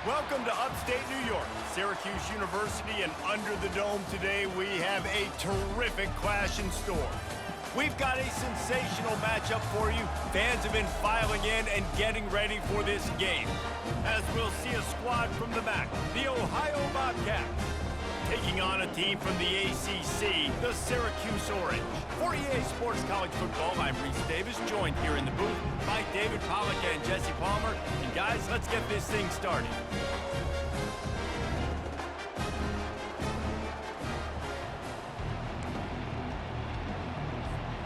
Welcome to upstate New York, Syracuse University, and under the dome today we have a terrific clash in store. We've got a sensational matchup for you. Fans have been filing in and getting ready for this game. As we'll see a squad from the back, the Ohio Bobcats, taking on a team from the ACC, the Syracuse Orange. For EA Sports College Football, I'm Reese Davis, joined here in the booth by David Pollack and Jesse Palmer. And guys, let's get this thing started.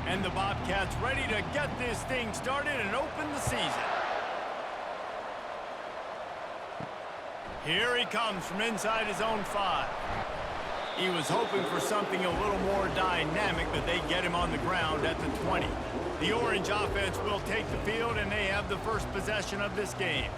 And the Bobcats ready to get this thing started and open the season. Here he comes from inside his own 5. He was hoping for something a little more dynamic, but they get him on the ground at the 20. The Orange offense will take the field, and they have the first possession of this game.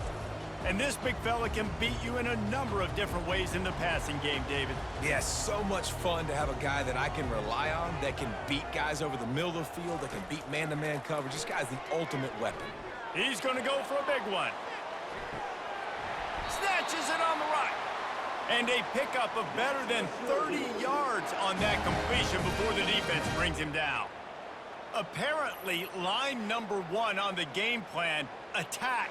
And this big fella can beat you in a number of different ways in the passing game, David. Yeah, so much fun to have a guy that I can rely on, that can beat guys over the middle of the field, that can beat man-to-man coverage. This guy's the ultimate weapon. He's going to go for a big one. Snatches it on the right. And a pickup of better than 30 yards on that completion before the defense brings him down. Apparently, line number 1 on the game plan, attack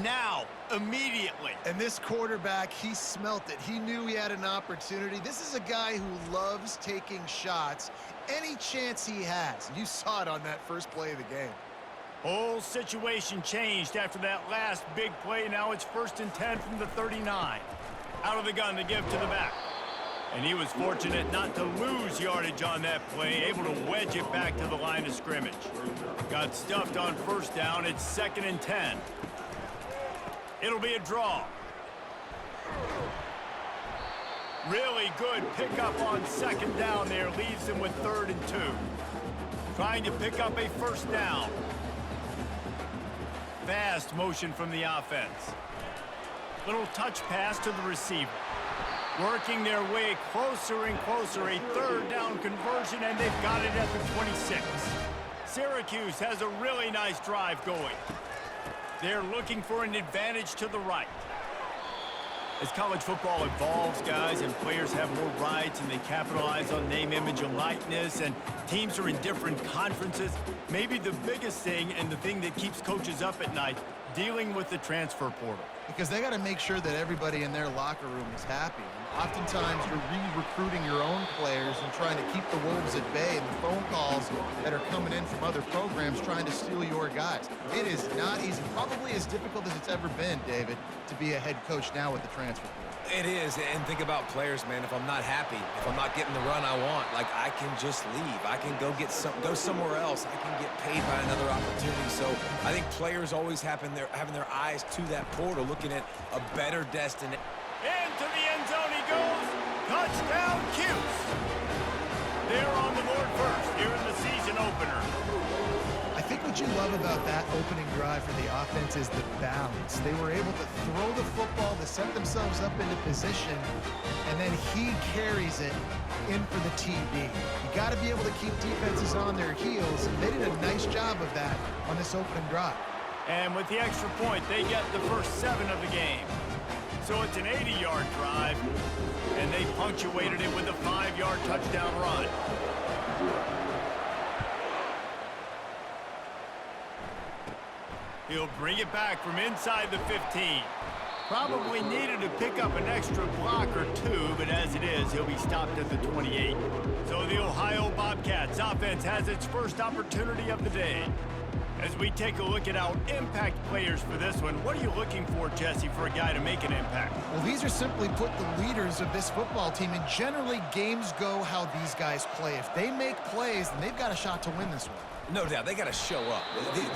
now, immediately. And this quarterback, he smelt it. He knew he had an opportunity. This is a guy who loves taking shots any chance he has. You saw it on that first play of the game. Whole situation changed after that last big play. Now it's 1st and 10 from the 39. Out of the gun to give to the back. And he was fortunate not to lose yardage on that play, able to wedge it back to the line of scrimmage. Got stuffed on 1st down. It's 2nd and 10. It'll be a draw. Really good pickup on 2nd down there. Leaves him with 3rd and 2. Trying to pick up a 1st down. Fast motion from the offense. Little touch pass to the receiver. Working their way closer and closer. A 3rd down conversion, and they've got it at the 26. Syracuse has a really nice drive going. They're looking for an advantage to the right. As college football evolves, guys, and players have more rights and they capitalize on name, image, and likeness, and teams are in different conferences, maybe the biggest thing and the thing that keeps coaches up at night, dealing with the transfer portal. Because they got to make sure that everybody in their locker room is happy. And oftentimes you're re-recruiting your own players and trying to keep the wolves at bay, and the phone calls that are coming in from other programs trying to steal your guys. It is not easy, probably as difficult as it's ever been, David, to be a head coach now with the transfer portal. It is, and think about players, man. If I'm not happy, if I'm not getting the run I want, like, I can just leave. I can go somewhere else. I can get paid by another opportunity. So I think players always having their eyes to that portal, looking at a better destination. Into the end zone he goes. Touchdown, Cuse. They're on the board first here in the season opener. I think what you love about that opening drive for the offense is the balance. They were able to throw the football to set themselves up into position, and then he carries it in for the TD. You got to be able to keep defenses on their heels, and they did a nice job of that on this opening drive. And with the extra point, they get the first 7 of the game. So it's an 80-yard drive, and they punctuated it with a 5-yard touchdown run. He'll bring it back from inside the 15. Probably needed to pick up an extra block or 2, but as it is, he'll be stopped at the 28. So the Ohio Bobcats offense has its first opportunity of the day. As we take a look at our impact players for this one, what are you looking for, Jesse, for a guy to make an impact? Well, these are simply put the leaders of this football team, and generally games go how these guys play. If they make plays, then they've got a shot to win this one. No doubt, they got to show up.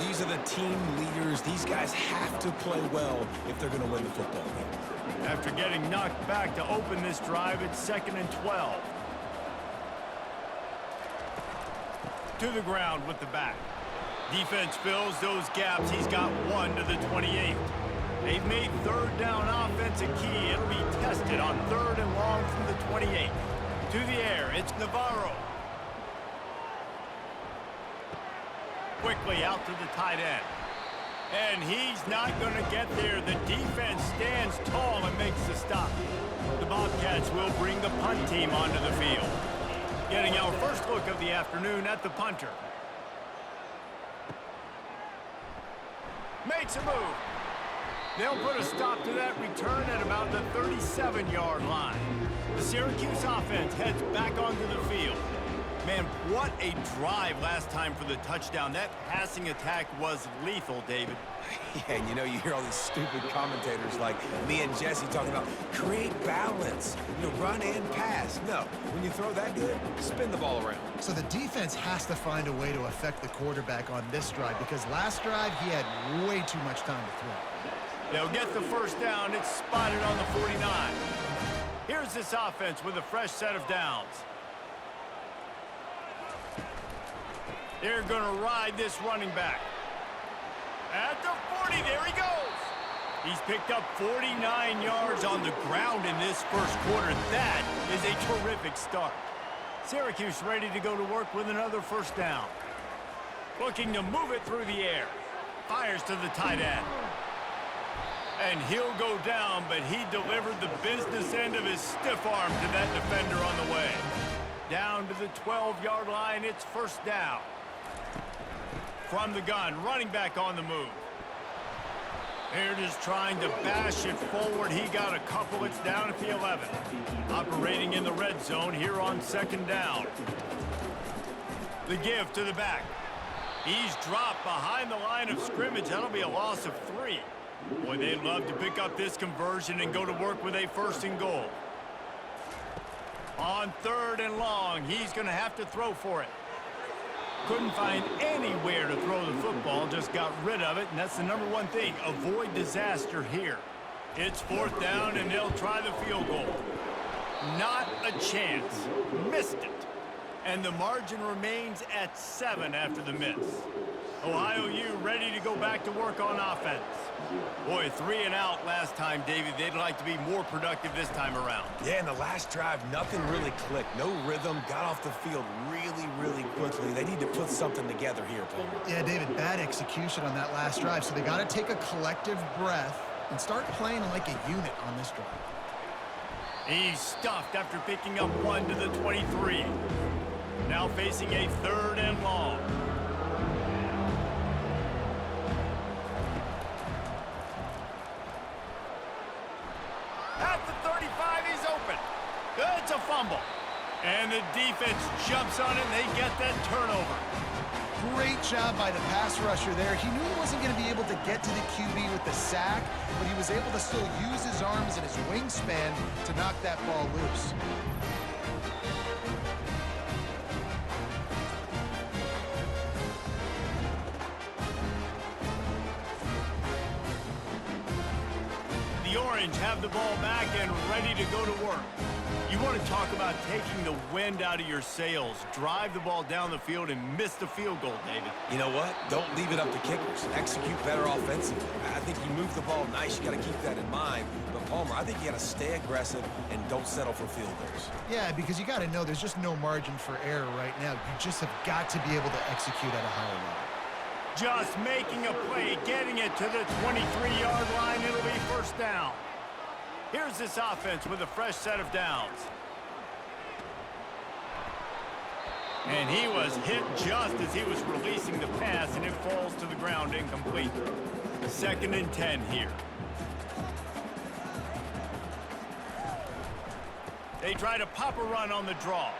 These are the team leaders. These guys have to play well if they're going to win the football game. After getting knocked back to open this drive, it's 2nd and 12. To the ground with the back. Defense fills those gaps. He's got 1 to the 28. They've made 3rd down offense a key. It'll be tested on 3rd and long from the 28. To the air, it's Navarro. Quickly out to the tight end. And he's not going to get there. The defense stands tall and makes the stop. The Bobcats will bring the punt team onto the field. Getting our first look of the afternoon at the punter. Makes a move. They'll put a stop to that return at about the 37-yard line. The Syracuse offense heads back onto the field. Man, what a drive last time for the touchdown. That passing attack was lethal, David. Yeah, and you know, you hear all these stupid commentators like me and Jesse talking about create balance, run and pass. No, when you throw that good, spin the ball around. So the defense has to find a way to affect the quarterback on this drive because last drive he had way too much time to throw. They'll get the first down. It's spotted on the 49. Here's this offense with a fresh set of downs. They're going to ride this running back. At the 40, there he goes. He's picked up 49 yards on the ground in this first quarter. That is a terrific start. Syracuse ready to go to work with another first down. Looking to move it through the air. Fires to the tight end. And he'll go down, but he delivered the business end of his stiff arm to that defender on the way. Down to the 12-yard line, it's first down. From the gun, running back on the move. They're just trying to bash it forward. He got a couple. It's down at the 11. Operating in the red zone here on second down. The give to the back. He's dropped behind the line of scrimmage. That'll be a loss of 3. Boy, they'd love to pick up this conversion and go to work with a first and goal. On third and long, he's going to have to throw for it. Couldn't find anywhere to throw the football, just got rid of it, and that's the number one thing. Avoid disaster here. It's fourth down, and they'll try the field goal. Not a chance. Missed it. And the margin remains at 7 after the miss. Ohio U ready to go back to work on offense. Boy, 3 and out last time, David. They'd like to be more productive this time around. Yeah, in the last drive, nothing really clicked. No rhythm, got off the field really quickly. They need to put something together here, Paul. Yeah, David, bad execution on that last drive, so they got to take a collective breath and start playing like a unit on this drive. He's stuffed after picking up 1 to the 23. Now facing a third and long. At the 35, he's open. It's a fumble. And the defense jumps on it, and they get that turnover. Great job by the pass rusher there. He knew he wasn't going to be able to get to the QB with the sack, but he was able to still use his arms and his wingspan to knock that ball loose. The Orange have the ball back and ready to go to work. You want to talk about taking the wind out of your sails. Drive the ball down the field and miss the field goal, David. You know what? Don't leave it up to kickers. Execute better offensively. I think you move the ball nice. You got to keep that in mind. But, Palmer, I think you got to stay aggressive and don't settle for field goals. Yeah, because you got to know there's just no margin for error right now. You just have got to be able to execute at a higher level. Just making a play, getting it to the 23-yard line. It'll be first down. Here's this offense with a fresh set of downs. And he was hit just as he was releasing the pass, and it falls to the ground incomplete. 2nd and 10 here. They try to pop a run on the draw.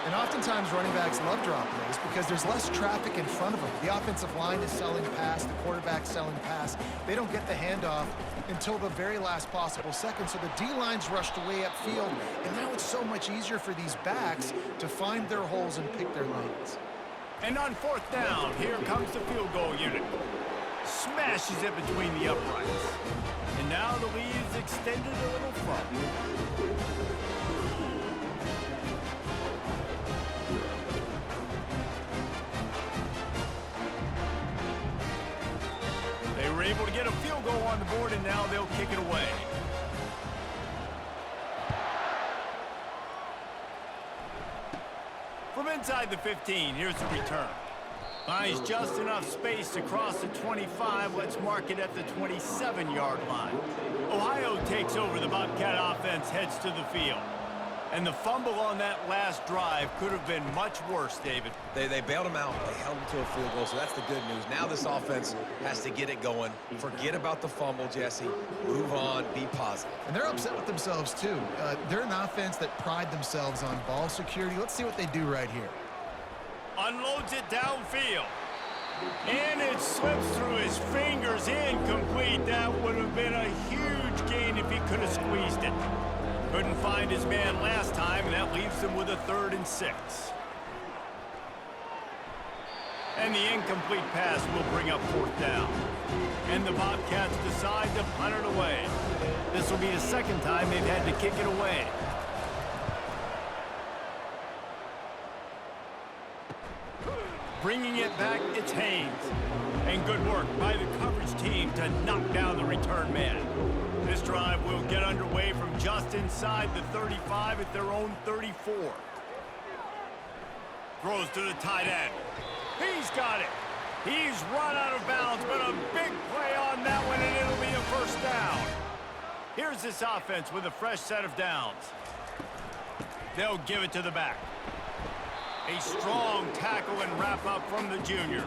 And oftentimes running backs love draw plays because there's less traffic in front of them. The offensive line is selling pass, the quarterback's selling pass. They don't get the handoff until the very last possible second. So the D-line's rushed away upfield, and now it's so much easier for these backs to find their holes and pick their lanes. And on 4th down, here comes the field goal unit. Smashes it between the uprights. And now the lead is extended a little further. They were able to get a field goal on the board, and now they'll kick it away. From inside the 15, here's the return. Finds just enough space to cross the 25. Let's mark it at the 27-yard line. Ohio takes over. The Bobcat offense heads to the field. And the fumble on that last drive could have been much worse, David. They bailed him out. They held him to a field goal, so that's the good news. Now this offense has to get it going. Forget about the fumble, Jesse. Move on. Be positive. And they're upset with themselves, too. They're an offense that pride themselves on ball security. Let's see what they do right here. Unloads it downfield. And it slips through his fingers. Incomplete. That would have been a huge gain if he could have squeezed it. Couldn't find his man last time, and that leaves them with a 3rd and 6. And the incomplete pass will bring up 4th down. And the Bobcats decide to punt it away. This will be the 2nd time they've had to kick it away. Bringing it back, it's Haynes. And good work by the coverage team to knock down the return man. This drive will get underway from just inside the 35 at their own 34. Throws to the tight end. He's got it. He's run out of bounds, but a big play on that one, and it'll be a 1st down. Here's this offense with a fresh set of downs. They'll give it to the back. A strong tackle and wrap up from the junior.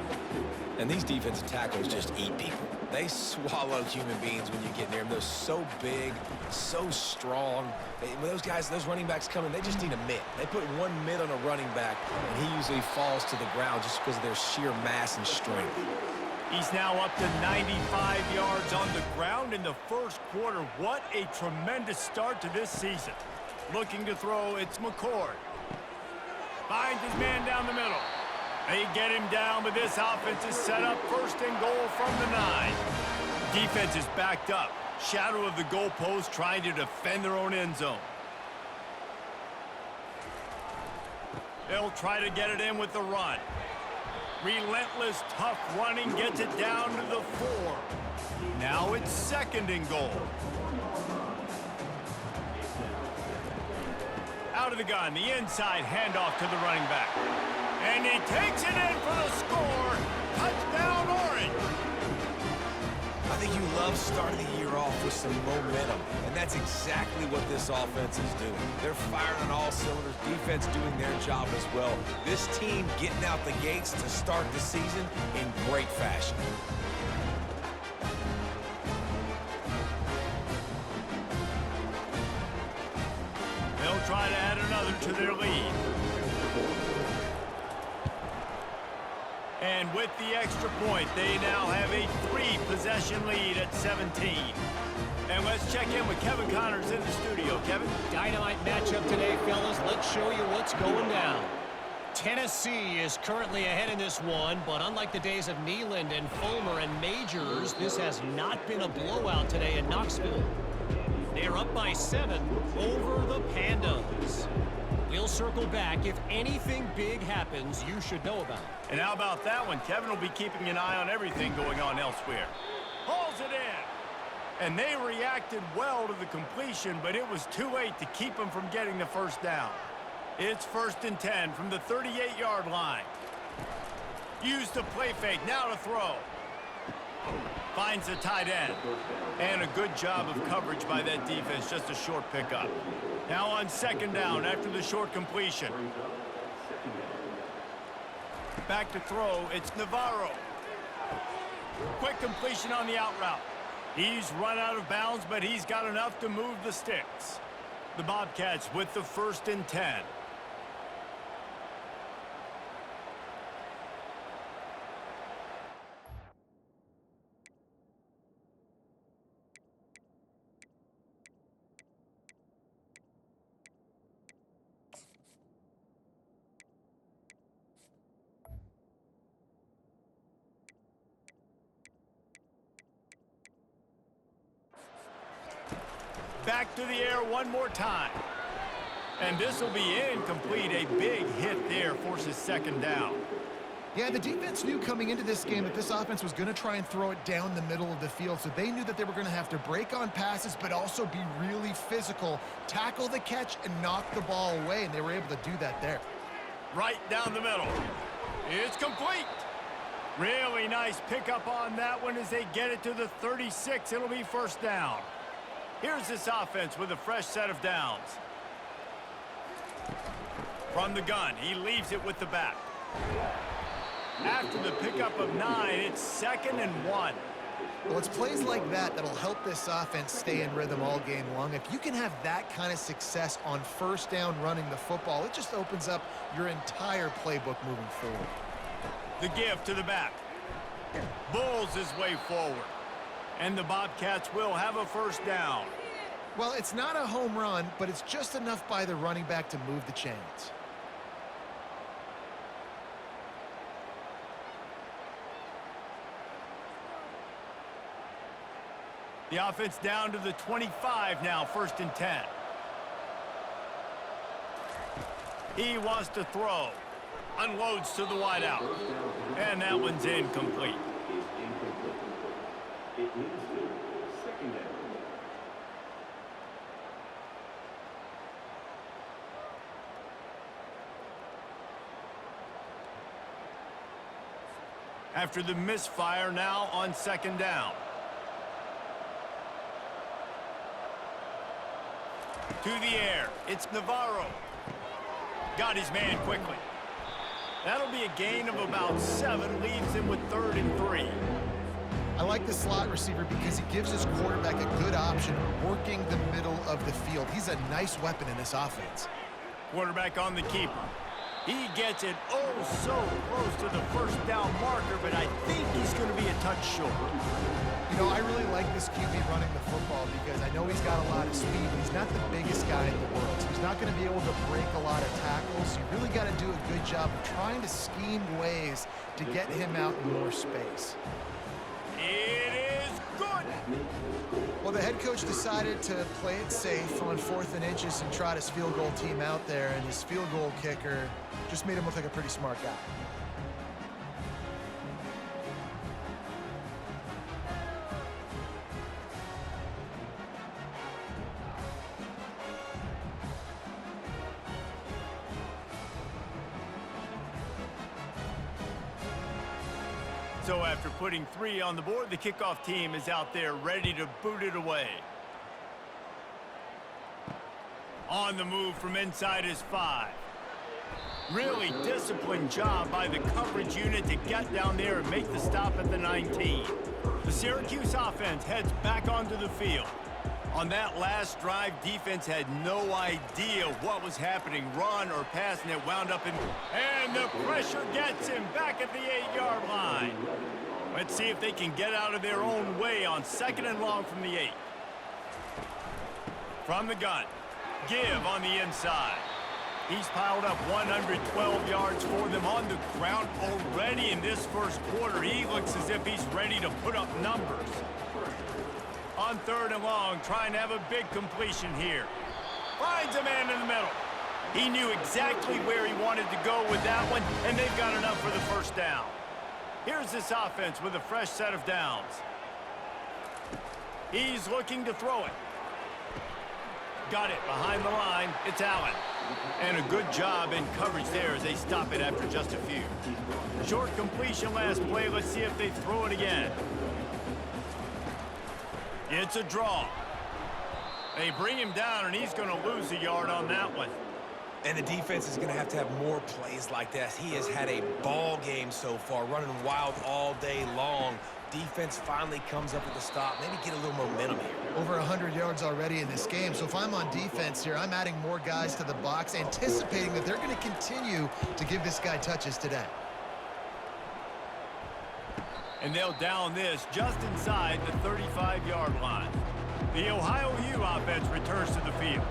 And these defensive tackles just eat people. They swallow human beings when you get near them. They're so big, so strong. When those guys, those running backs come in, they just need a mitt. They put one mitt on a running back, and he usually falls to the ground just because of their sheer mass and strength. He's now up to 95 yards on the ground in the 1st quarter. What a tremendous start to this season. Looking to throw, it's McCord. Finds his man down the middle. They get him down, but this offense is set up 1st and goal from the 9. Defense is backed up. Shadow of the goalpost trying to defend their own end zone. They'll try to get it in with the run. Relentless, tough running gets it down to the 4. Now it's 2nd and goal. Out of the gun, the inside handoff to the running back. And he takes it in for the score. Touchdown, Orange. I think you love starting the year off with some momentum, and that's exactly what this offense is doing. They're firing on all cylinders, defense doing their job as well. This team getting out the gates to start the season in great fashion. They'll try to add another to their lead. And with the extra point, they now have a 3-possession lead at 17. And let's check in with Kevin Connors in the studio. Kevin? Dynamite matchup today, fellas. Let's show you what's going down. Tennessee is currently ahead in this one, but unlike the days of Neyland and Fulmer and Majors, this has not been a blowout today in Knoxville. They are up by 7 over the Pandas. We'll circle back. If anything big happens, you should know about it. And how about that one? Kevin will be keeping an eye on everything going on elsewhere. Hauls it in. And they reacted well to the completion, but it was too late to keep them from getting the 1st down. It's 1st and 10 from the 38-yard line. Use the play fake. Now to throw. Finds the tight end. And a good job of coverage by that defense. Just a short pickup. Now on 2nd down after the short completion. Back to throw. It's Navarro. Quick completion on the out route. He's run out of bounds, but he's got enough to move the sticks. The Bobcats with the 1st and 10. Back to the air one more time. And this will be incomplete. A big hit there forces 2nd down. Yeah, the defense knew coming into this game that this offense was going to try and throw it down the middle of the field, so they knew that they were going to have to break on passes but also be really physical, tackle the catch, and knock the ball away, and they were able to do that there. Right down the middle. It's complete. Really nice pickup on that one as they get it to the 36. It'll be first down. Here's this offense with a fresh set of downs. From the gun, he leaves it with the back. After the pickup of 9, it's 2nd and 1. Well, it's plays like that that'll help this offense stay in rhythm all game long. If you can have that kind of success on first down running the football, it just opens up your entire playbook moving forward. The give to the back. Bulls his way forward. And the Bobcats will have a first down. Well, it's not a home run, but it's just enough by the running back to move the chains. The offense down to the 25 now, 1st and 10. He wants to throw. Unloads to the wideout. And that one's incomplete. After the misfire, now on 2nd down. To the air, it's Navarro. Got his man quickly. That'll be a gain of about 7, leaves him with 3rd and 3. I like the slot receiver because he gives his quarterback a good option working the middle of the field. He's a nice weapon in this offense. Quarterback on the keeper. He gets it oh so close to the first down marker, but I think he's going to be a touch short. You know, I really like this QB running the football because I know he's got a lot of speed, but he's not the biggest guy in the world. So he's not going to be able to break a lot of tackles. You really got to do a good job of trying to scheme ways to get him out in more space. It is good. Well, the head coach decided to play it safe on 4th and inches and trot his field goal team out there, and his field goal kicker just made him look like a pretty smart guy. So after putting 3 on the board, the kickoff team is out there ready to boot it away. On the move from inside his 5. Really disciplined job by the coverage unit to get down there and make the stop at the 19. The Syracuse offense heads back onto the field. On that last drive, defense had no idea what was happening, run or pass, and it wound up in... And the pressure gets him back at the 8-yard line. Let's see if they can get out of their own way on 2nd and long from the 8. From the gun, give on the inside. He's piled up 112 yards for them on the ground already in this first quarter. He looks as if he's ready to put up numbers. On 3rd and long, trying to have a big completion here. Finds a man in the middle. He knew exactly where he wanted to go with that one, and they've got enough for the first down. Here's this offense with a fresh set of downs. He's looking to throw it. Got it behind the line. It's Allen. And a good job in coverage there as they stop it after just a few. Short completion last play. Let's see if they throw it again. It's a draw. They bring him down, and he's going to lose a yard on that one. And the defense is going to have more plays like that. He has had a ball game so far, running wild all day long. Defense finally comes up with the stop. Maybe get a little momentum here. Over 100 yards already in this game. So if I'm on defense here, I'm adding more guys to the box, anticipating that they're going to continue to give this guy touches today. And they'll down this just inside the 35-yard line. The Ohio U offense returns to the field.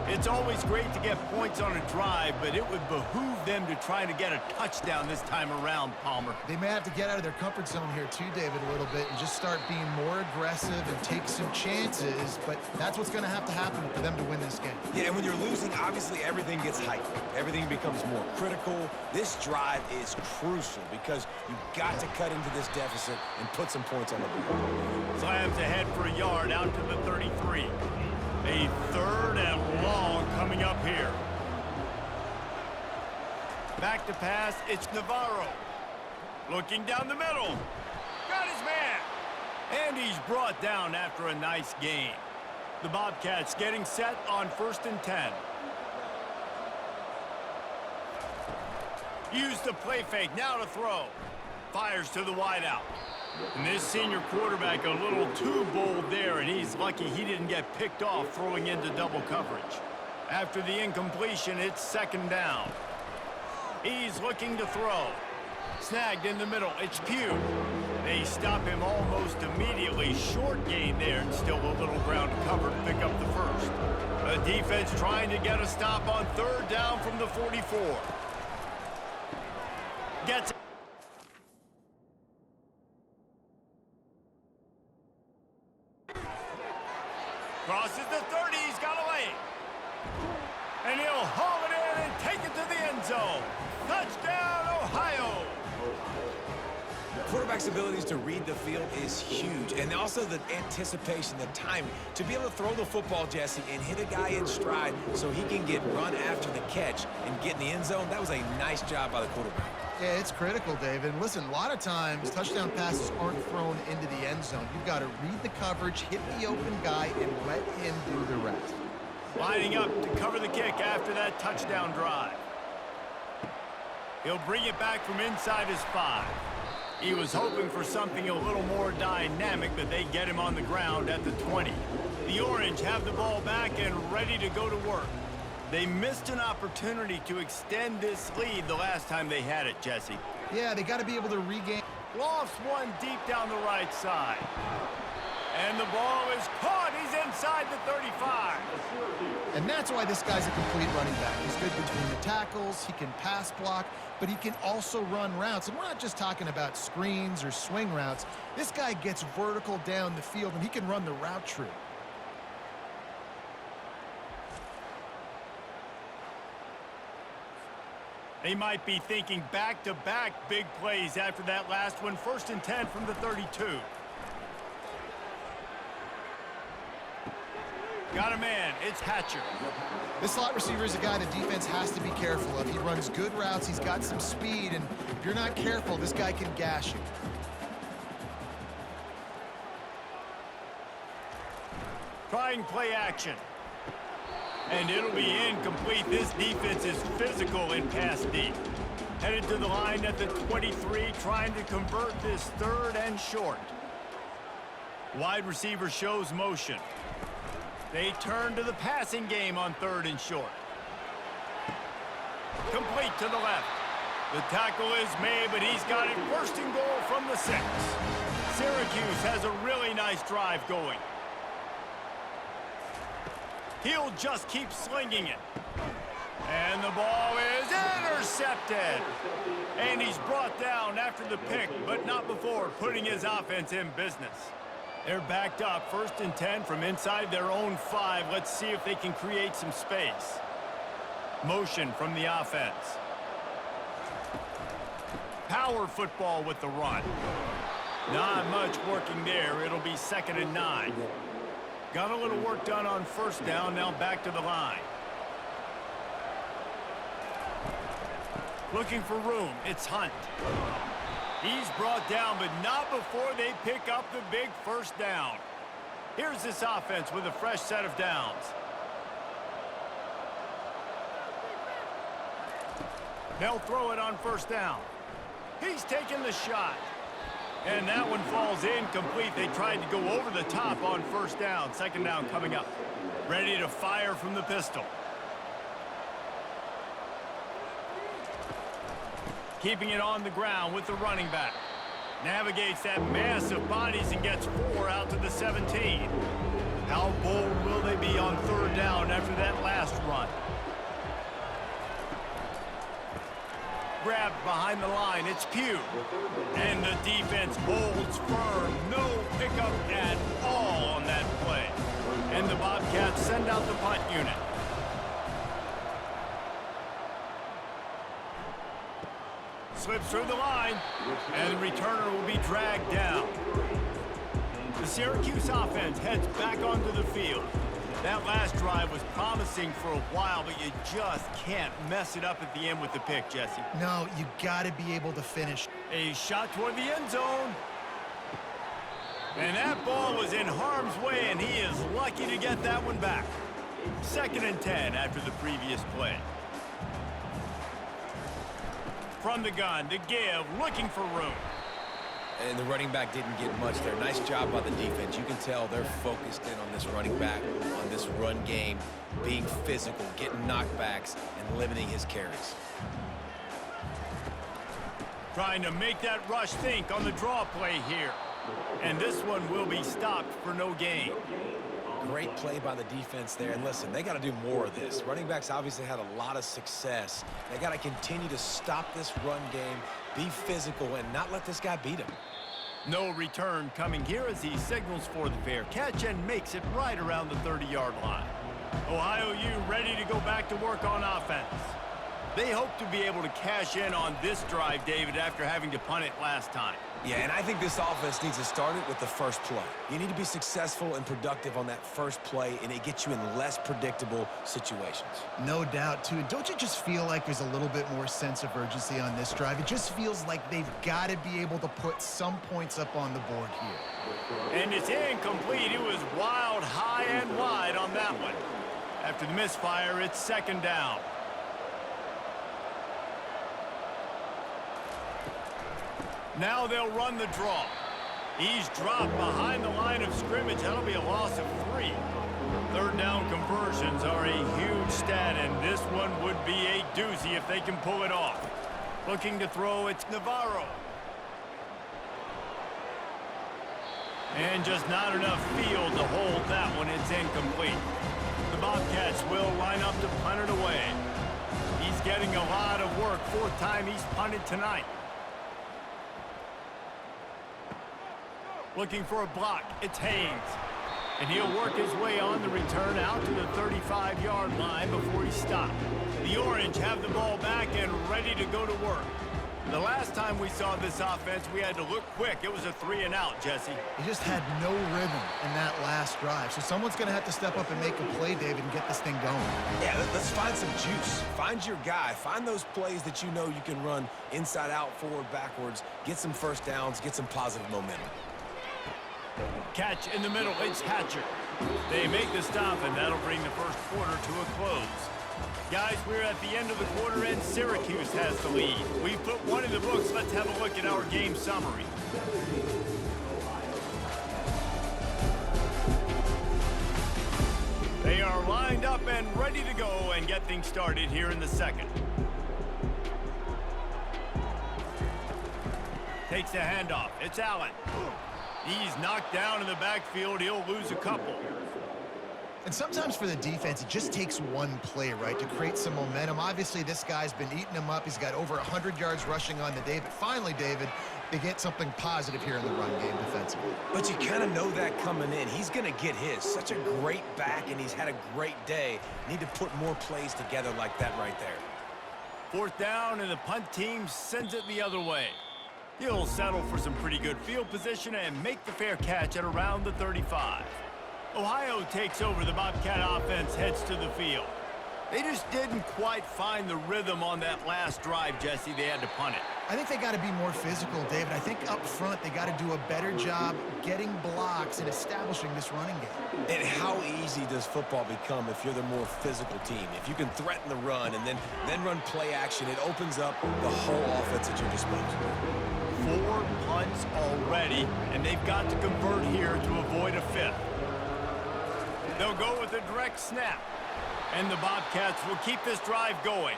It's always great to get points on a drive, but it would behoove them to try to get a touchdown this time around, Palmer. They may have to get out of their comfort zone here too, David, a little bit and just start being more aggressive and take some chances, but that's what's going to happen for them to win this game. Yeah, and when you're losing, obviously everything gets hyped. Everything becomes more critical. This drive is crucial because you've got to cut into this deficit and put some points on the board. Slams ahead for a yard out to the 33. A 3rd and long coming up here. Back to pass, it's Navarro. Looking down the middle. Got his man. And he's brought down after a nice gain. The Bobcats getting set on 1st and 10. Use the play fake, now to throw. Fires to the wideout. And this senior quarterback a little too bold there, and he's lucky he didn't get picked off throwing into double coverage. After the incompletion, it's 2nd down. He's looking to throw. Snagged in the middle, it's Pugh. They stop him almost immediately. Short gain there, and still a little ground to cover to pick up the first. The defense trying to get a stop on 3rd down from the 44. Gets it. Crosses the 30, he's got a lane. And he'll haul it in and take it to the end zone. Touchdown, Ohio! Quarterback's abilities to read the field is huge, and also the anticipation, the timing. To be able to throw the football, Jesse, and hit a guy in stride so he can get run after the catch and get in the end zone, that was a nice job by the quarterback. Yeah, it's critical, David. And listen, a lot of times touchdown passes aren't thrown into the end zone. You've got to read the coverage, hit the open guy, and let him do the rest. Lining up to cover the kick after that touchdown drive. He'll bring it back from inside his 5. He was hoping for something a little more dynamic, but they get him on the ground at the 20. The Orange have the ball back and ready to go to work. They missed an opportunity to extend this lead the last time they had it, Jesse. Yeah, they got to be able to regain. Lofts one deep down the right side. And the ball is caught. He's inside the 35. And that's why this guy's a complete running back. He's good between the tackles, he can pass block, but he can also run routes. And we're not just talking about screens or swing routes. This guy gets vertical down the field, and he can run the route tree. They might be thinking back-to-back big plays after that last one. 1st and 10 from the 32. Got a man. It's Hatcher. This slot receiver is a guy the defense has to be careful of. He runs good routes. He's got some speed, and if you're not careful, this guy can gash you. Trying play action. And it'll be incomplete. This defense is physical in pass deep. Headed to the line at the 23, trying to convert this 3rd and short. Wide receiver shows motion. They turn to the passing game on 3rd and short. Complete to the left. The tackle is made, but he's got it 1st and goal from the 6. Syracuse has a really nice drive going. He'll just keep slinging it. And the ball is intercepted. And he's brought down after the pick, but not before putting his offense in business. They're backed up 1st and 10 from inside their own 5. Let's see if they can create some space. Motion from the offense. Power football with the run. Not much working there. It'll be 2nd and 9. Got a little work done on 1st down, now back to the line. Looking for room, it's Hunt. He's brought down, but not before they pick up the big 1st down. Here's this offense with a fresh set of downs. They'll throw it on 1st down. He's taking the shot. And that one falls incomplete. They tried to go over the top on 1st down. 2nd down coming up. Ready to fire from the pistol. Keeping it on the ground with the running back. Navigates that mass of bodies and gets 4 out to the 17. How bold will they be on 3rd down after that last run? Grabbed behind the line, it's Pugh. And the defense holds firm. No pickup at all on that play. And the Bobcats send out the punt unit. Slips through the line, and the returner will be dragged down. The Syracuse offense heads back onto the field. That last drive was promising for a while, but you just can't mess it up at the end with the pick, Jesse. No, you got to be able to finish. A shot toward the end zone. And that ball was in harm's way, and he is lucky to get that one back. 2nd and 10 after the previous play. From the gun to give, looking for room. And the running back didn't get much there. Nice job by the defense. You can tell they're focused in on this running back, on this run game, being physical, getting knockbacks, and limiting his carries. Trying to make that rush think on the draw play here. And this one will be stopped for no gain. Great play by the defense there. And listen, they got to do more of this. Running backs obviously had a lot of success. They got to continue to stop this run game, be physical, and not let this guy beat him. No return coming here as he signals for the fair catch and makes it right around the 30-yard line. Ohio U ready to go back to work on offense. They hope to be able to cash in on this drive, David, after having to punt it last time. Yeah, and I think this offense needs to start it with the first play. You need to be successful and productive on that first play, and it gets you in less predictable situations. No doubt, too. Don't you just feel like there's a little bit more sense of urgency on this drive? It just feels like they've got to be able to put some points up on the board here. And it's incomplete. It was wild, high and wide on that one. After the misfire, it's 2nd down. Now they'll run the draw. He's dropped behind the line of scrimmage. That'll be a loss of 3. 3rd down conversions are a huge stat, and this one would be a doozy if they can pull it off. Looking to throw, it's Navarro. And just not enough field to hold that one. It's incomplete. The Bobcats will line up to punt it away. He's getting a lot of work. 4th time he's punted tonight. Looking for a block. It's Haynes. And he'll work his way on the return out to the 35-yard line before he stopped. The Orange have the ball back and ready to go to work. The last time we saw this offense, we had to look quick. It was a 3-and-out, Jesse. He just had no rhythm in that last drive. So someone's going to have to step up and make a play, David, and get this thing going. Yeah, let's find some juice. Find your guy. Find those plays that you know you can run inside out, forward, backwards. Get some first downs. Get some positive momentum. Catch in the middle, it's Hatcher. They make the stop, and that'll bring the first quarter to a close. Guys, we're at the end of the quarter, and Syracuse has the lead. We've put one in the books. Let's have a look at our game summary. They are lined up and ready to go and get things started here in the 2nd. Takes the handoff. It's Allen. He's knocked down in the backfield. He'll lose a couple. And sometimes for the defense, it just takes one play, right, to create some momentum. Obviously, this guy's been eating him up. He's got over 100 yards rushing on the day. But finally, David, they get something positive here in the run game defensively. But you kind of know that coming in. He's going to get his. Such a great back, and he's had a great day. Need to put more plays together like that right there. 4th down, and the punt team sends it the other way. He'll settle for some pretty good field position and make the fair catch at around the 35. Ohio takes over. The Bobcat offense heads to the field. They just didn't quite find the rhythm on that last drive, Jesse. They had to punt it. I think they got to be more physical, David. I think up front they got to do a better job getting blocks and establishing this running game. And how easy does football become if you're the more physical team? If you can threaten the run and then run play action, it opens up the whole offense at your disposal. 4 punts already, and they've got to convert here to avoid a 5th. They'll go with a direct snap, and the Bobcats will keep this drive going.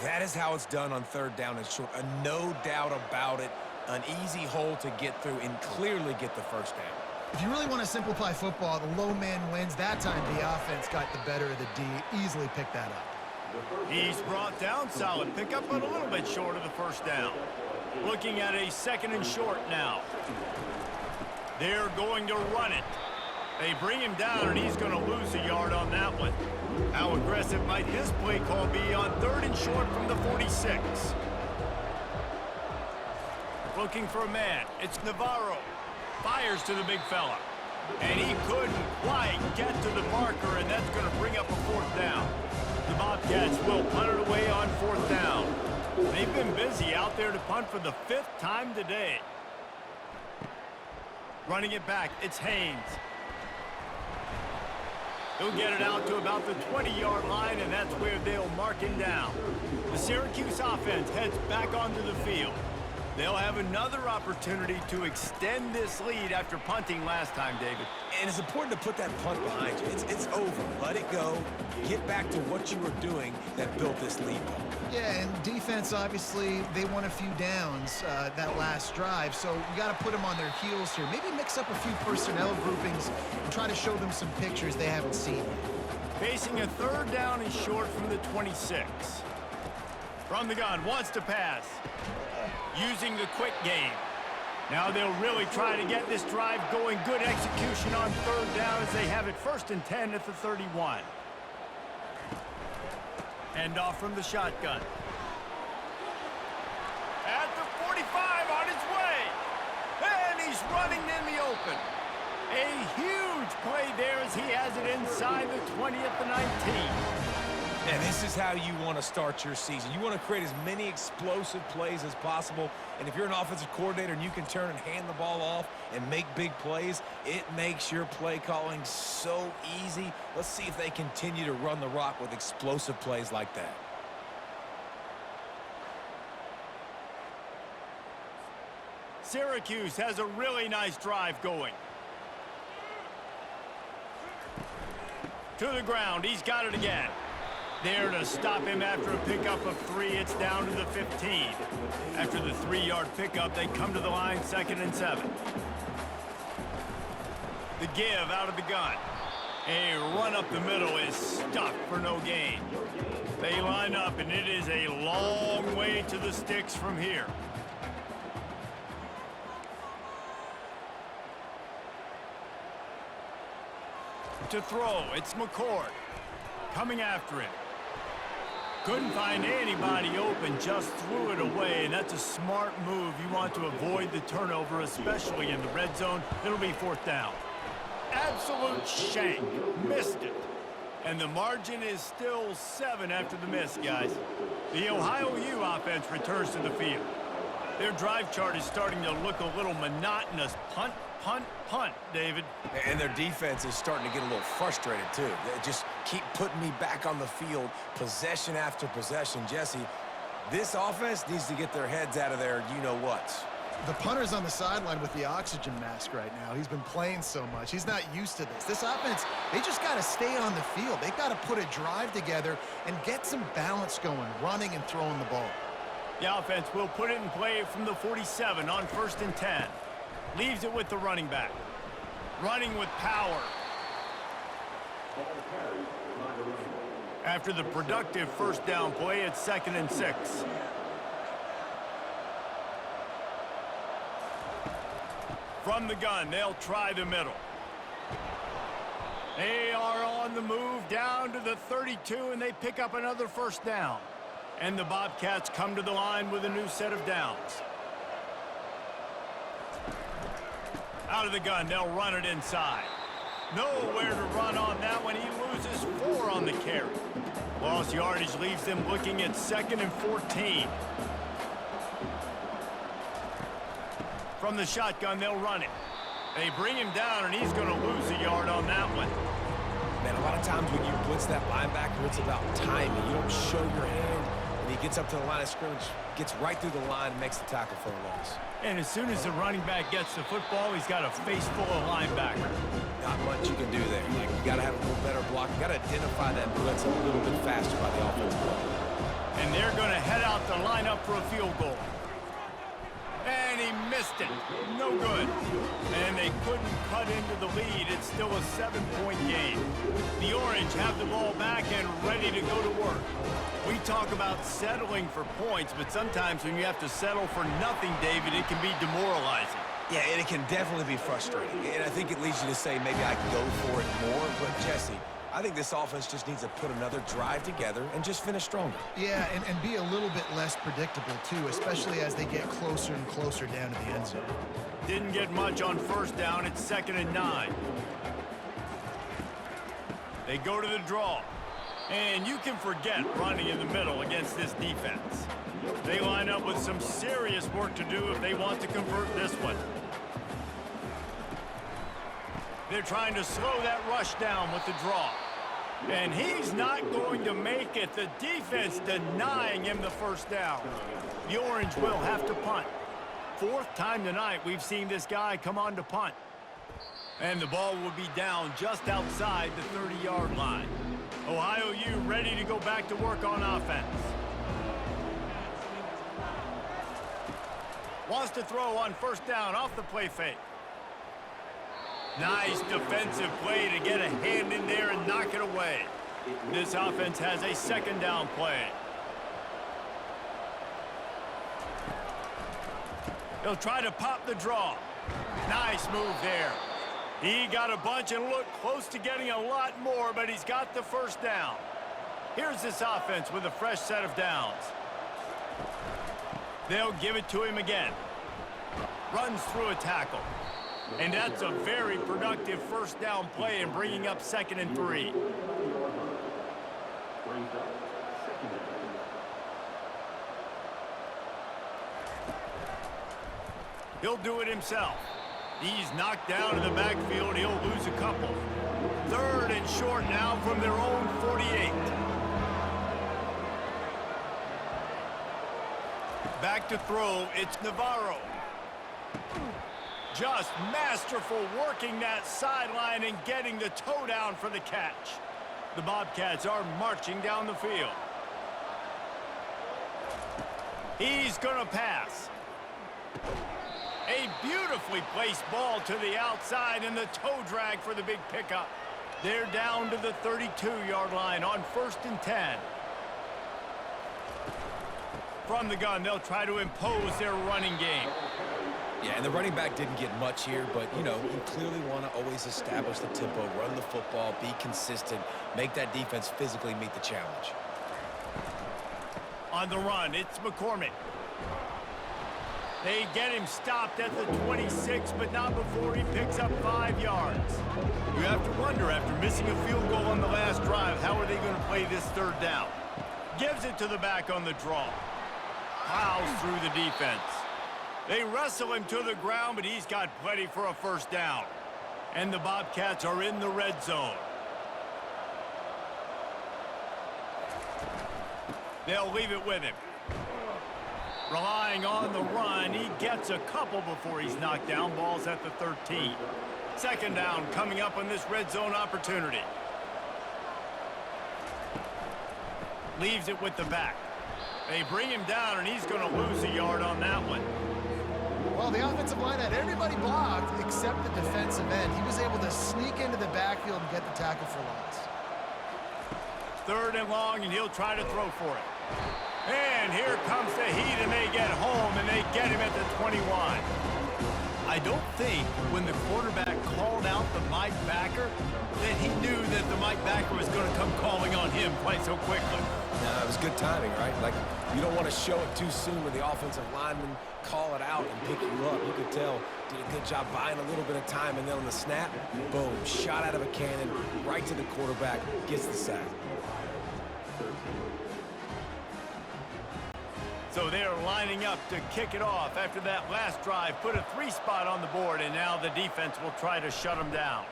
That is how it's done on 3rd down and short. No doubt about it. An easy hole to get through and clearly get the first down. If you really want to simplify football, the low man wins. That time the offense got the better of the D. Easily picked that up. He's brought down. Solid pickup, but a little bit short of the first down. Looking at a 2nd and short now. They're going to run it. They bring him down, and he's going to lose a yard on that one. How aggressive might this play call be on 3rd and short from the 46? Looking for a man. It's Navarro. Fires to the big fella. And he couldn't quite get to the marker, and that's going to bring up a 4th down. The Bobcats will punt it away on 4th down. They've been busy out there to punt for the 5th time today. Running it back, it's Haynes. He'll get it out to about the 20-yard line, and that's where they'll mark him down. The Syracuse offense heads back onto the field. They'll have another opportunity to extend this lead after punting last time, David. And it's important to put that punt behind you. It's over. Let it go. Get back to what you were doing that built this lead. Yeah, and defense, obviously, they won a few downs that last drive, so you got to put them on their heels here. Maybe mix up a few personnel groupings and try to show them some pictures they haven't seen yet. Facing a 3rd down and short from the 26. From the gun, wants to pass. Using the quick game. Now they'll really try to get this drive going. Good execution on 3rd down as they have it 1st and 10 at the 31. End off from the shotgun. At the 45 on his way. And he's running in the open. A huge play there as he has it inside the 20 at the 19. And this is how you want to start your season. You want to create as many explosive plays as possible. And if you're an offensive coordinator and you can turn and hand the ball off and make big plays, it makes your play calling so easy. Let's see if they continue to run the rock with explosive plays like that. Syracuse has a really nice drive going. To the ground, he's got it again. There to stop him after a pickup of 3. It's down to the 15. After the 3-yard pickup, they come to the line 2nd and 7. The give out of the gun. A run up the middle is stuck for no gain. They line up, and it is a long way to the sticks from here. To throw, it's McCord. Coming after him. Couldn't find anybody open, just threw it away, and that's a smart move. You want to avoid the turnover, especially in the red zone. It'll be 4th down. Absolute shank. Missed it. And the margin is still 7 after the miss, guys. The Ohio U offense returns to the field. Their drive chart is starting to look a little monotonous. Punt, punt, punt, David. And their defense is starting to get a little frustrated, too. They just keep putting me back on the field, possession after possession. Jesse, this offense needs to get their heads out of their you-know-whats. The punter's on the sideline with the oxygen mask right now. He's been playing so much. He's not used to this. This offense, they just got to stay on the field. They've got to put a drive together and get some balance going, running and throwing the ball. The offense will put it in play from the 47 on 1st and 10. Leaves it with the running back. Running with power. After the productive 1st down play, it's 2nd and 6. From the gun, they'll try the middle. They are on the move down to the 32, and they pick up another 1st down. And the Bobcats come to the line with a new set of downs. Out of the gun, they'll run it inside. Nowhere to run on that one. He loses 4 on the carry. Lost yardage leaves them looking at 2nd and 14. From the shotgun, they'll run it. They bring him down, and he's going to lose a yard on that one. Man, a lot of times when you blitz that linebacker, it's about timing. You don't show your hand. When he gets up to the line of scrimmage, gets right through the line, and makes the tackle for a loss. And as soon as the running back gets the football, he's got a face full of linebacker. Not much you can do there. Like, you got to have a little better block. You got to identify that blitz a little bit faster by the offensive line. And they're going to head out the lineup for a field goal. And he missed it. No good. And they couldn't cut into the lead. It's still a 7-point game. The Orange have the ball back and ready to go to work. We talk about settling for points, but sometimes when you have to settle for nothing, David, it can be demoralizing. Yeah, and it can definitely be frustrating. And I think it leads you to say maybe I can go for it more. But, Jesse, I think this offense just needs to put another drive together and just finish stronger. Yeah, and be a little bit less predictable, too, especially as they get closer and closer down to the end zone. Didn't get much on 1st down. It's 2nd and 9. They go to the draw. And you can forget running in the middle against this defense. They line up with some serious work to do if they want to convert this one. They're trying to slow that rush down with the draw. And he's not going to make it. The defense denying him the first down. The Orange will have to punt. Fourth time tonight we've seen this guy come on to punt. And the ball will be down just outside the 30-yard line. Ohio U ready to go back to work on offense. Wants to throw on first down off the play fake. Nice defensive play to get a hand in there and knock it away. This offense has a second down play. He'll try to pop the draw. Nice move there. He got a bunch and looked close to getting a lot more, but he's got the first down. Here's this offense with a fresh set of downs. They'll give it to him again. Runs through a tackle. And that's a very productive first down play in bringing up 2nd and 3. He'll do it himself. He's knocked down in the backfield. He'll lose a couple. 3rd and short now from their own 48. Back to throw. It's Navarro. Just masterful working that sideline and getting the toe down for the catch. The Bobcats are marching down the field. He's going to pass. A beautifully placed ball to the outside and the toe drag for the big pickup. They're down to the 32-yard line on 1st and 10. From the gun, they'll try to impose their running game. Yeah, and the running back didn't get much here, but, you know, you clearly want to always establish the tempo, run the football, be consistent, make that defense physically meet the challenge. On the run, it's McCormick. They get him stopped at the 26, but not before he picks up 5 yards. You have to wonder, after missing a field goal on the last drive, how are they going to play this 3rd down? Gives it to the back on the draw. Plows through the defense. They wrestle him to the ground, but he's got plenty for a first down. And the Bobcats are in the red zone. They'll leave it with him. Relying on the run, he gets a couple before he's knocked down. Ball's at the 13. 2nd down coming up on this red zone opportunity. Leaves it with the back. They bring him down, and he's going to lose a yard on that one. Well, the offensive line had everybody blocked except the defensive end. He was able to sneak into the backfield and get the tackle for loss. 3rd and long, and he'll try to throw for it. And here comes the heat, and they get home, and they get him at the 21. I don't think when the quarterback called out the Mike backer that he knew that the Mike backer was going to come calling on him quite so quickly. No, it was good timing, right? Like, you don't want to show it too soon when the offensive lineman call it out and pick you up. You could tell, did a good job buying a little bit of time, and then on the snap, boom, shot out of a cannon, right to the quarterback, gets the sack. So they're lining up to kick it off after that last drive. Put a 3 spot on the board, and now the defense will try to shut them down.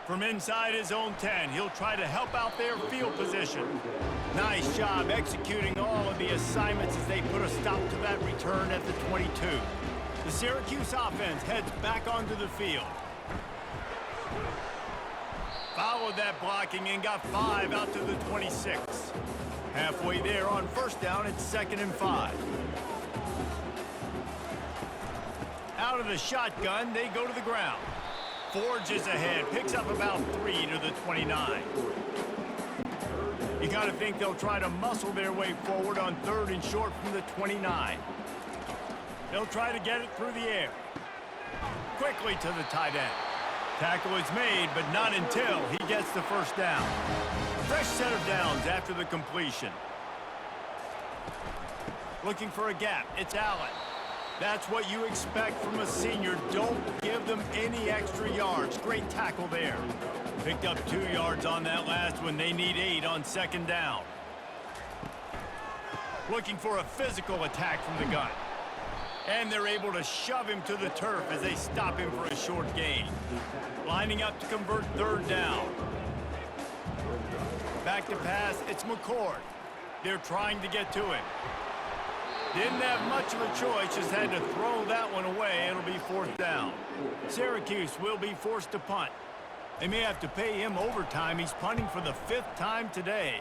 From inside his own 10, he'll try to help out their field position. Nice job executing all of the assignments as they put a stop to that return at the 22. The Syracuse offense heads back onto the field. Followed that blocking and got 5 out to the 26. Halfway there on first down, it's 2nd and 5. Out of the shotgun, they go to the ground. Forges ahead, picks up about 3 to the 29. You got to think they'll try to muscle their way forward on 3rd and short from the 29. They'll try to get it through the air. Quickly to the tight end. Tackle is made, but not until he gets the first down. Fresh set of downs after the completion. Looking for a gap. It's Allen. That's what you expect from a senior. Don't give them any extra yards. Great tackle there. Picked up 2 yards on that last one. They need 8 on 2nd down. Looking for a physical attack from the gun. And they're able to shove him to the turf as they stop him for a short gain. Lining up to convert third down. Back to pass, it's McCord. They're trying to get to him. Didn't have much of a choice, just had to throw that one away. It'll be fourth down. Syracuse will be forced to punt. They may have to pay him overtime. He's punting for the 5th time today.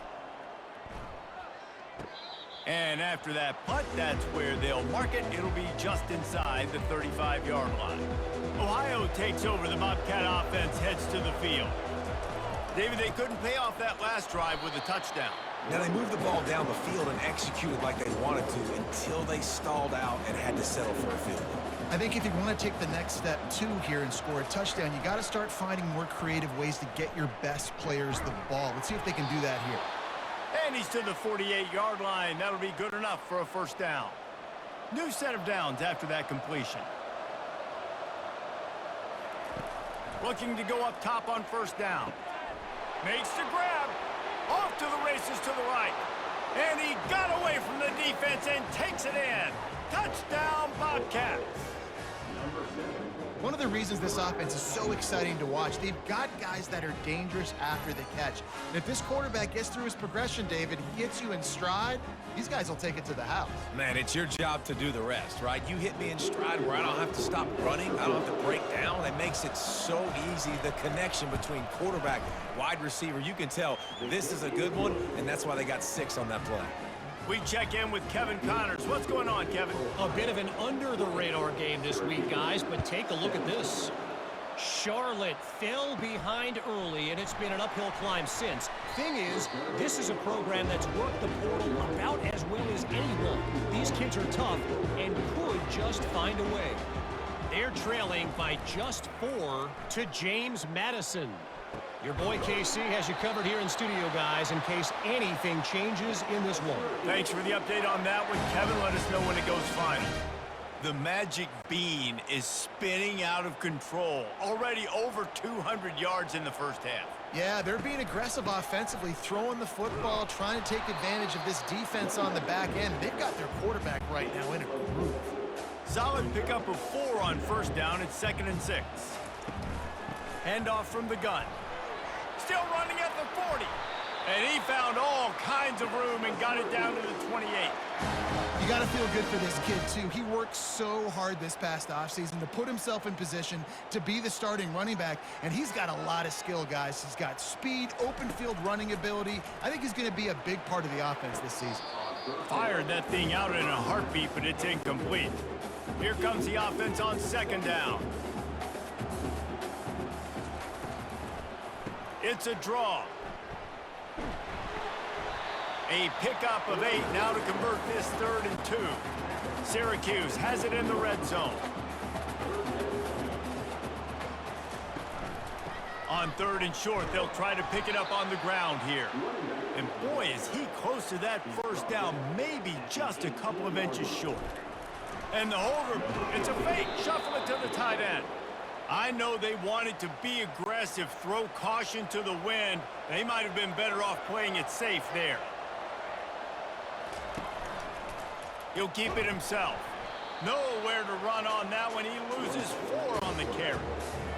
And after that punt, that's where they'll mark it. It'll be just inside the 35-yard line. Ohio takes over. The Bobcat offense heads to the field. David, they couldn't pay off that last drive with a touchdown. Now, they moved the ball down the field and executed like they wanted to until they stalled out and had to settle for a field goal. I think if you want to take the next step, too, here and score a touchdown, you got to start finding more creative ways to get your best players the ball. Let's see if they can do that here. And he's to the 48-yard line. That'll be good enough for a first down. New set of downs after that completion. Looking to go up top on first down. Makes the grab. Off to the races to the right. And he got away from the defense and takes it in. Touchdown, Bobcats. One of the reasons this offense is so exciting to watch, they've got guys that are dangerous after the catch. And if this quarterback gets through his progression, David, he hits you in stride, these guys will take it to the house. Man, it's your job to do the rest, right? You hit me in stride where I don't have to stop running. I don't have to break down. It makes it so easy, the connection between quarterback, wide receiver. You can tell this is a good one, and that's why they got 6 on that play. We check in with Kevin Connors. What's going on, Kevin? A bit of an under-the-radar game this week, guys, but take a look at this. Charlotte fell behind early, and it's been an uphill climb since. Thing is, this is a program that's worked the portal about as well as anyone. These kids are tough and could just find a way. They're trailing by just 4 to James Madison. Your boy KC has you covered here in studio, guys, in case anything changes in this one. Thanks for the update on that one, Kevin. Let us know when it goes final. The magic bean is spinning out of control. Already over 200 yards in the first half. Yeah, they're being aggressive offensively, throwing the football, trying to take advantage of this defense on the back end. They've got their quarterback right now in a groove. Solid pickup of 4 on first down. It's 2nd and 6. Handoff from the gun. Still running at the 40. And he found all kinds of room and got it down to the 28. You got to feel good for this kid, too. He worked so hard this past offseason to put himself in position to be the starting running back, and he's got a lot of skill, guys. He's got speed, open field running ability. I think he's going to be a big part of the offense this season. Fired that thing out in a heartbeat, but it's incomplete. Here comes the offense on 2nd down. It's a draw. A pickup of 8 now to convert this 3rd and 2. Syracuse has it in the red zone. On 3rd and short, they'll try to pick it up on the ground here. And boy, is he close to that first down, maybe just a couple of inches short. And the holder, it's a fake. Shuffle it to the tight end. I know they wanted to be aggressive, throw caution to the wind. They might have been better off playing it safe there. He'll keep it himself. Nowhere to run on that one. He loses 4 on the carry.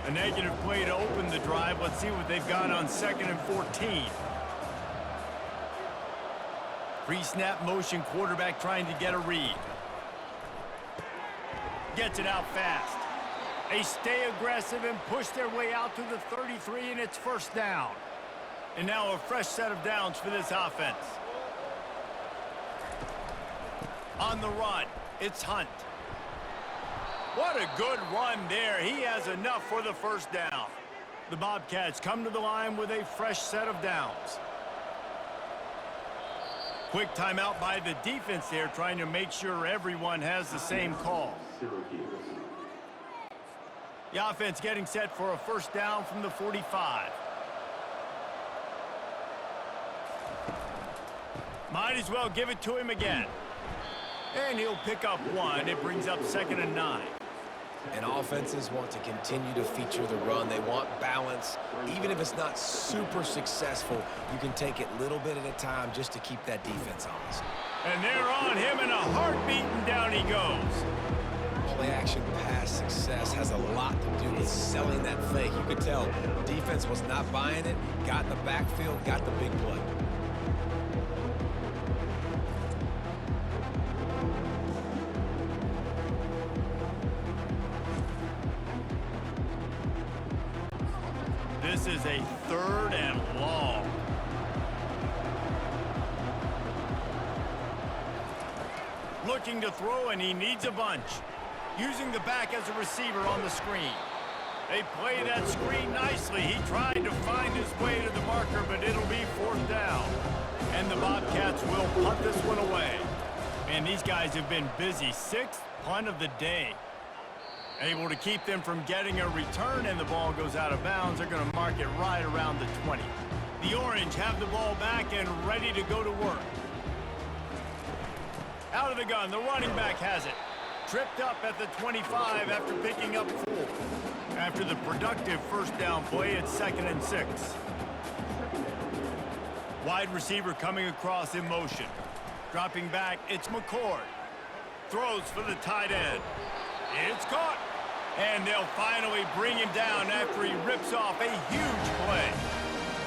A negative play to open the drive. Let's see what they've got on 2nd and 14. Pre-snap motion, quarterback trying to get a read. Gets it out fast. They stay aggressive and push their way out to the 33, and it's first down. And now a fresh set of downs for this offense. On the run, it's Hunt. What a good run there. He has enough for the first down. The Bobcats come to the line with a fresh set of downs. Quick timeout by the defense there, trying to make sure everyone has the same call. The offense getting set for a first down from the 45. Might as well give it to him again. And he'll pick up 1. It brings up 2nd and 9. And offenses want to continue to feature the run. They want balance. Even if it's not super successful, you can take it little bit at a time just to keep that defense honest. And they're on him in a heartbeat, and down he goes. Play-action pass success has a lot to do with selling that fake. You could tell defense was not buying it, got in the backfield, got the big play. This is a 3rd and long. Looking to throw, and he needs a bunch. Using the back as a receiver on the screen. They play that screen nicely. He tried to find his way to the marker, but it'll be 4th down. And the Bobcats will punt this one away. And these guys have been busy. 6th punt of the day. Able to keep them from getting a return, and the ball goes out of bounds. They're going to mark it right around the 20. The Orange have the ball back and ready to go to work. Out of the gun, the running back has it. Tripped up at the 25 after picking up 4. After the productive 1st down play, it's 2nd and 6. Wide receiver coming across in motion. Dropping back, it's McCord. Throws for the tight end. It's caught. And they'll finally bring him down after he rips off a huge play.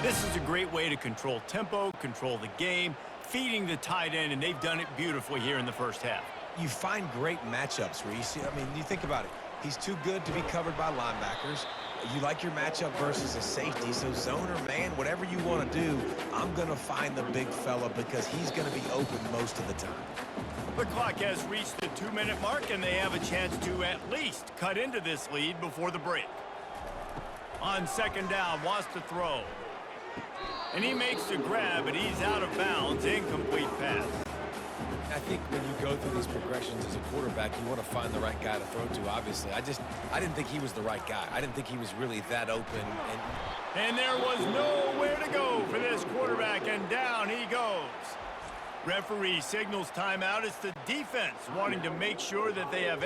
This is a great way to control tempo, control the game, feeding the tight end, and they've done it beautifully here in the 1st half. You find great matchups where you see, I mean, you think about it. He's too good to be covered by linebackers. You like your matchup versus a safety, so zone or man, whatever you want to do, I'm going to find the big fella because he's going to be open most of the time. The clock has reached the 2-minute mark, and they have a chance to at least cut into this lead before the break. On 2nd down, wants to throw. And he makes the grab, but he's out of bounds. Incomplete pass. I think when you go through these progressions as a quarterback, you want to find the right guy to throw to, obviously. I didn't think he was the right guy. I didn't think he was really that open. And there was nowhere to go for this quarterback, and down he goes. Referee signals timeout. It's the defense wanting to make sure that they have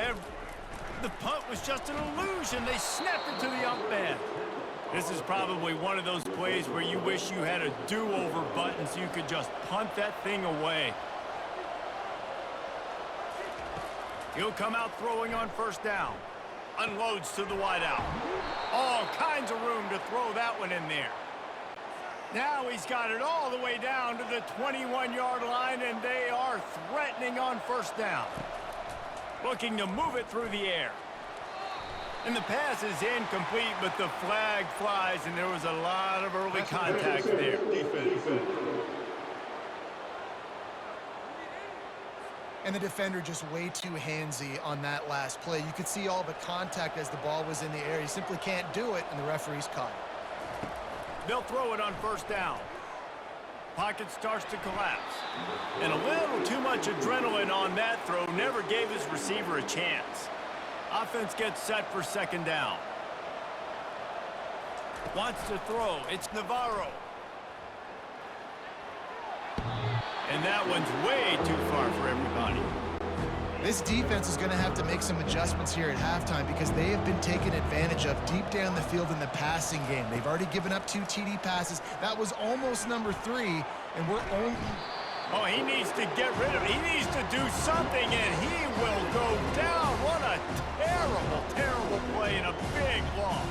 The punt was just an illusion. They snapped it to the up man. This is probably one of those plays where you wish you had a do-over button so you could just punt that thing away. He'll come out throwing on 1st down. Unloads to the wideout. All kinds of room to throw that one in there. Now he's got it all the way down to the 21-yard line, and they are threatening on 1st down. Looking to move it through the air. And the pass is incomplete, but the flag flies, and there was a lot of early contact there. And the defender just way too handsy on that last play. You could see all the contact as the ball was in the air. He simply can't do it, and the referee's caught it. They'll throw it on 1st down. Pocket starts to collapse. And a little too much adrenaline on that throw never gave his receiver a chance. Offense gets set for 2nd down. Wants to throw. It's Navarro. And that one's way too far for everybody. This defense is going to have to make some adjustments here at halftime because they have been taken advantage of deep down the field in the passing game. They've already given up 2 TD passes. That was almost number 3, and we're only... Oh, he needs to get rid of it. He needs to do something, and he will go down. What a terrible, terrible play and a big loss.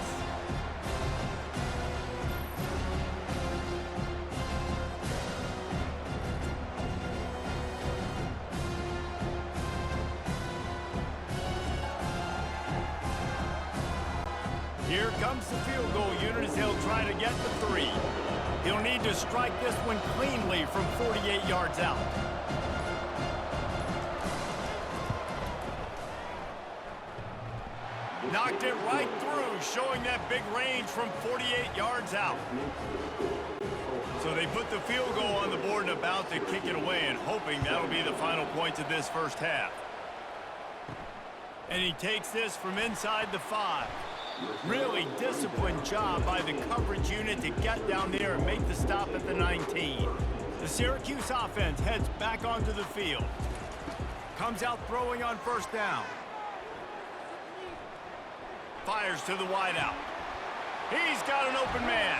Here comes the field goal unit as he'll try to get the 3. He'll need to strike this one cleanly from 48 yards out. Knocked it right through, showing that big range from 48 yards out. So they put the field goal on the board and about to kick it away, and hoping that'll be the final points of this 1st half. And he takes this from inside the 5. Really disciplined job by the coverage unit to get down there and make the stop at the 19. The Syracuse offense heads back onto the field. Comes out throwing on 1st down. Fires to the wideout. He's got an open man.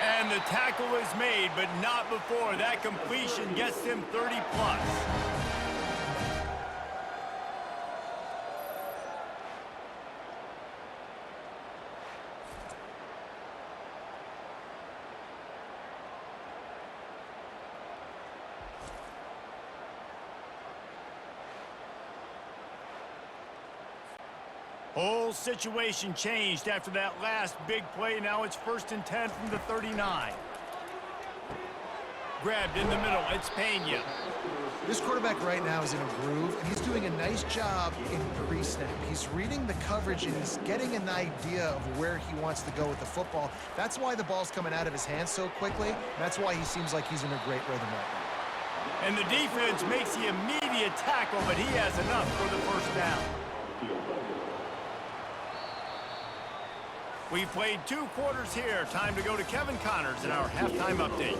And the tackle is made, but not before that completion gets him 30-plus. Whole situation changed after that last big play. Now it's 1st and 10 from the 39. Grabbed in the middle. It's Pena. This quarterback right now is in a groove, and he's doing a nice job in pre-snap. He's reading the coverage, and he's getting an idea of where he wants to go with the football. That's why the ball's coming out of his hands so quickly. That's why he seems like he's in a great rhythm right now. And the defense makes the immediate tackle, but he has enough for the first down. We've played 2 quarters here. Time to go to Kevin Connors in our halftime update.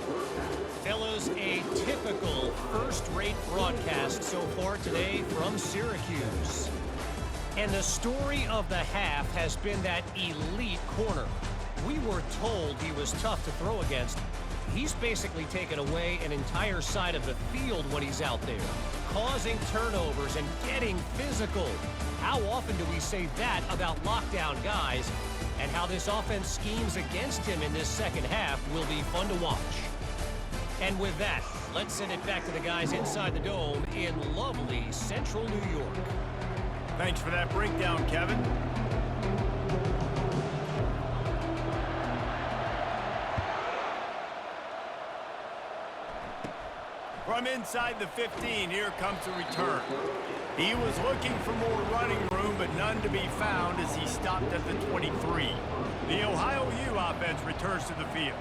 Fellas, a typical first-rate broadcast so far today from Syracuse. And the story of the half has been that elite corner. We were told he was tough to throw against. He's basically taken away an entire side of the field when he's out there, causing turnovers and getting physical. How often do we say that about lockdown guys? And how this offense schemes against him in this second half will be fun to watch. And with that, let's send it back to the guys inside the dome in lovely central New York. Thanks for that breakdown, Kevin. From inside the 15, here comes the return. He was looking for more running room, but none to be found as he stopped at the 23. The Ohio U offense returns to the field.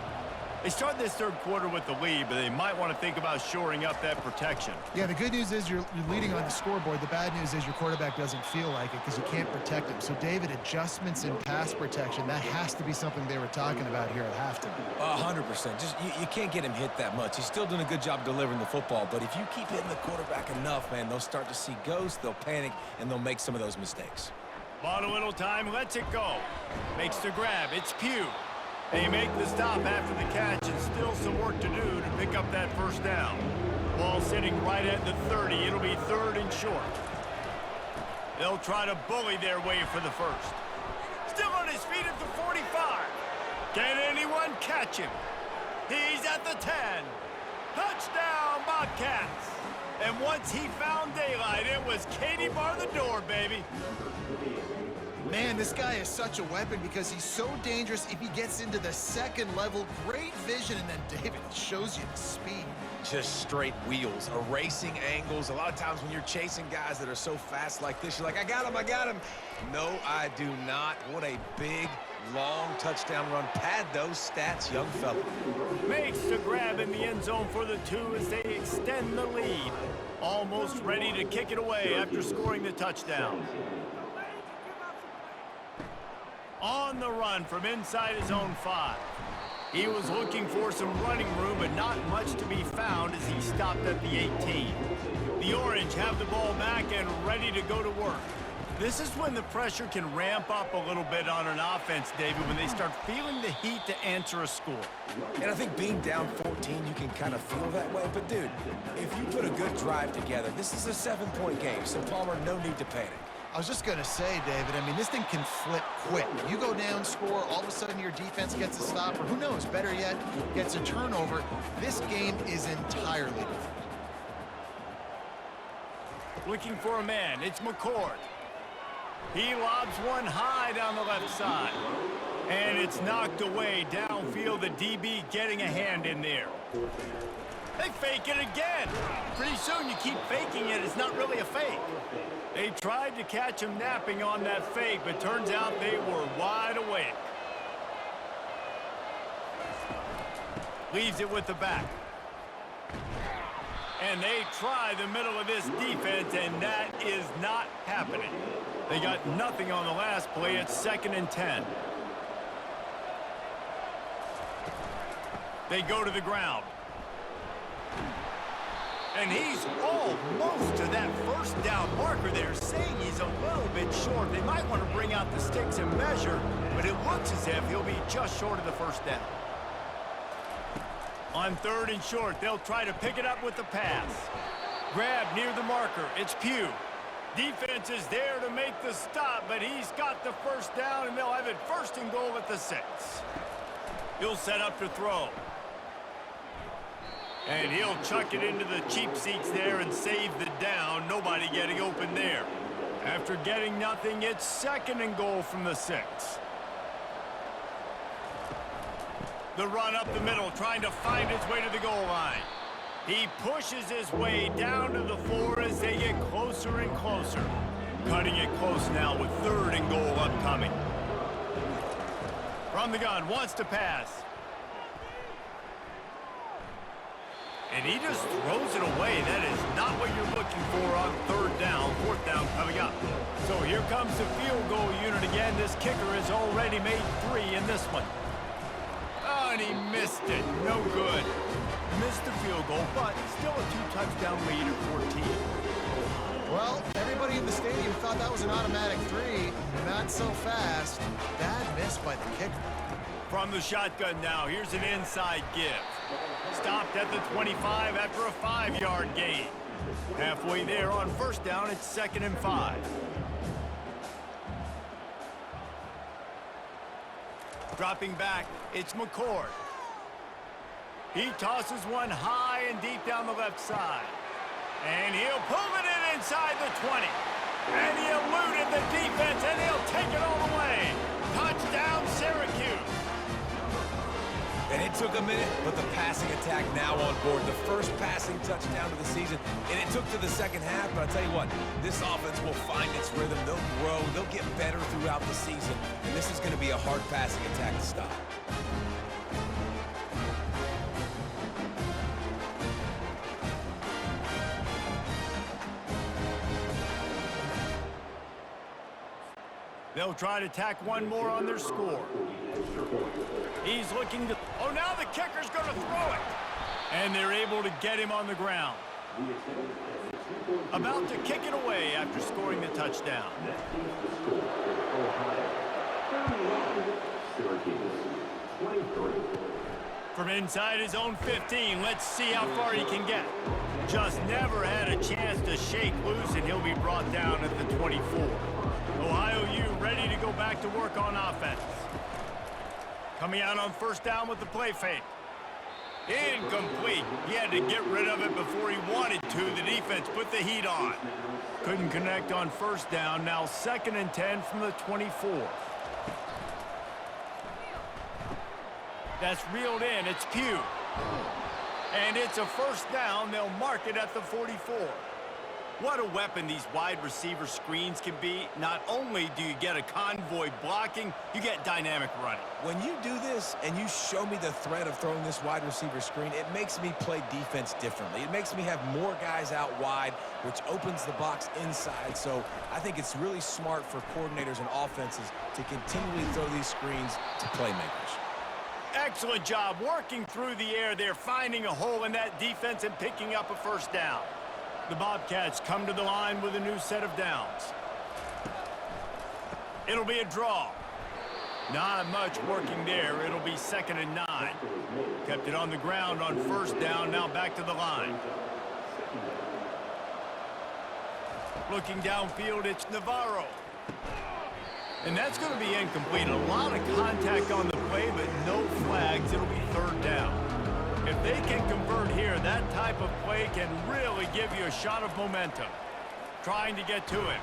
They start this third quarter with the lead, but they might want to think about shoring up that protection. Yeah, the good news is you're leading on the scoreboard. The bad news is your quarterback doesn't feel like it because you can't protect him. So, David, adjustments in pass protection, that has to be something they were talking about here at halftime. 100%. Just you can't get him hit that much. He's still doing a good job delivering the football, but if you keep hitting the quarterback enough, man, they'll start to see ghosts, they'll panic, and they'll make some of those mistakes. Bought a little time, lets it go. Makes the grab. It's Pugh. They make the stop after the catch, and still some work to do to pick up that first down. Ball sitting right at the 30. It'll be 3rd and short. They'll try to bully their way for the first. Still on his feet at the 45. Can anyone catch him? He's at the 10. Touchdown, Bobcats. And once he found daylight, it was Katie bar the door, baby. Man, this guy is such a weapon because he's so dangerous if he gets into the second level. Great vision, and then David shows you the speed. Just straight wheels, erasing angles. A lot of times when you're chasing guys that are so fast like this, you're like, I got him. No, I do not. What a big, long touchdown run. Pad those stats, young fella. Makes the grab in the end zone for the 2 as they extend the lead. Almost ready to kick it away after scoring the touchdown. On the run from inside his own 5. He was looking for some running room, but not much to be found as he stopped at the 18. The Orange have the ball back and ready to go to work. This is when the pressure can ramp up a little bit on an offense, David, when they start feeling the heat to answer a score. And I think being down 14, you can kind of feel that way. But, dude, if you put a good drive together, this is a 7-point game, so Palmer, no need to panic. I was just going to say, David, I mean, this thing can flip quick. You go down, score, all of a sudden your defense gets a stop, or who knows, better yet, gets a turnover. This game is entirely different. Looking for a man. It's McCord. He lobs one high down the left side. And it's knocked away downfield. The DB getting a hand in there. They fake it again. Pretty soon you keep faking it. It's not really a fake. They tried to catch him napping on that fake, but turns out they were wide awake. Leaves it with the back. And they try the middle of this defense, and that is not happening. They got nothing on the last play. It's 2nd and 10. They go to the ground. And he's almost to that first down marker there, saying he's a little bit short. They might want to bring out the sticks and measure, but it looks as if he'll be just short of the first down. On 3rd and short, they'll try to pick it up with the pass. Grab near the marker. It's Pugh. Defense is there to make the stop, but he's got the first down, and they'll have it 1st and goal at the 6. He'll set up to throw. And he'll chuck it into the cheap seats there and save the down. Nobody getting open there. After getting nothing, it's 2nd and goal from the 6. The run up the middle, trying to find his way to the goal line. He pushes his way down to the 4 as they get closer and closer. Cutting it close now with 3rd and goal upcoming. From the gun, wants to pass. And he just throws it away. That is not what you're looking for on 3rd down, 4th down coming up. So here comes the field goal unit again. This kicker has already made 3 in this one. Oh, and he missed it. No good. Missed the field goal, but still a 2-touchdown lead at 14. Well, everybody in the stadium thought that was an automatic 3. Not so fast. Bad miss by the kicker. From the shotgun now, here's an inside give. Stopped at the 25 after a 5-yard gain. Halfway there on 1st down, it's 2nd and 5. Dropping back, it's McCord. He tosses one high and deep down the left side. And he'll pull it in inside the 20. And he eluded the defense, and he'll take it all the way. Touchdown, Syracuse. And it took a minute, but the passing attack now on board. The first passing touchdown of the season, and it took to the 2nd half, but I'll tell you what, this offense will find its rhythm. They'll grow. They'll get better throughout the season, and this is going to be a hard passing attack to stop. They'll try to tack one more on their score. He's looking to... Oh, now the kicker's going to throw it. And they're able to get him on the ground. About to kick it away after scoring the touchdown. From inside his own 15, let's see how far he can get. Just never had a chance to shake loose, and he'll be brought down at the 24. Ohio U ready to go back to work on offense. Coming out on 1st down with the play fake. Incomplete. He had to get rid of it before he wanted to. The defense put the heat on. Couldn't connect on 1st down. Now 2nd and 10 from the 24. That's reeled in. It's Pugh. And it's a 1st down. They'll mark it at the 44. What a weapon these wide receiver screens can be. Not only do you get a convoy blocking, you get dynamic running. When you do this and you show me the threat of throwing this wide receiver screen, it makes me play defense differently. It makes me have more guys out wide, which opens the box inside. So I think it's really smart for coordinators and offenses to continually throw these screens to playmakers. Excellent job working through the air there, finding a hole in that defense and picking up a 1st down. The Bobcats come to the line with a new set of downs. It'll be a draw. Not much working there. It'll be 2nd and 9. Kept it on the ground on 1st down. Now back to the line. Looking downfield, it's Navarro. And that's going to be incomplete. A lot of contact on the play, but no flags. It'll be 3rd down. If they can convert here, that type of play can really give you a shot of momentum. Trying to get to him.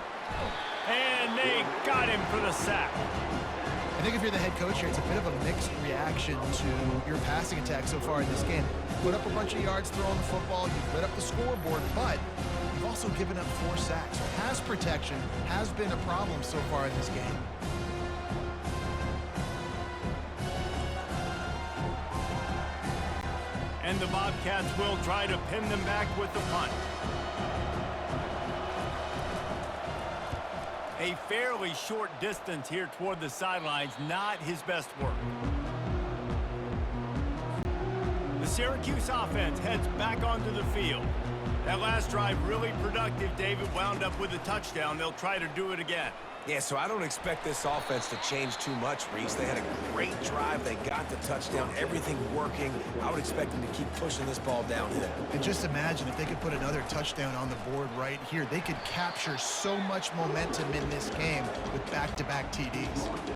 And they got him for the sack. I think if you're the head coach here, it's a bit of a mixed reaction to your passing attack so far in this game. You've put up a bunch of yards throwing the football, you've lit up the scoreboard, but you've also given up 4 sacks. Pass protection has been a problem so far in this game. And the Bobcats will try to pin them back with the punt. A fairly short distance here toward the sidelines, not his best work. The Syracuse offense heads back onto the field. That last drive really productive. David wound up with a touchdown. They'll try to do it again. Yeah, so I don't expect this offense to change too much, Reese. They had a great drive. They got the touchdown, everything working. I would expect them to keep pushing this ball downhill. And just imagine if they could put another touchdown on the board right here. They could capture so much momentum in this game with back-to-back TDs.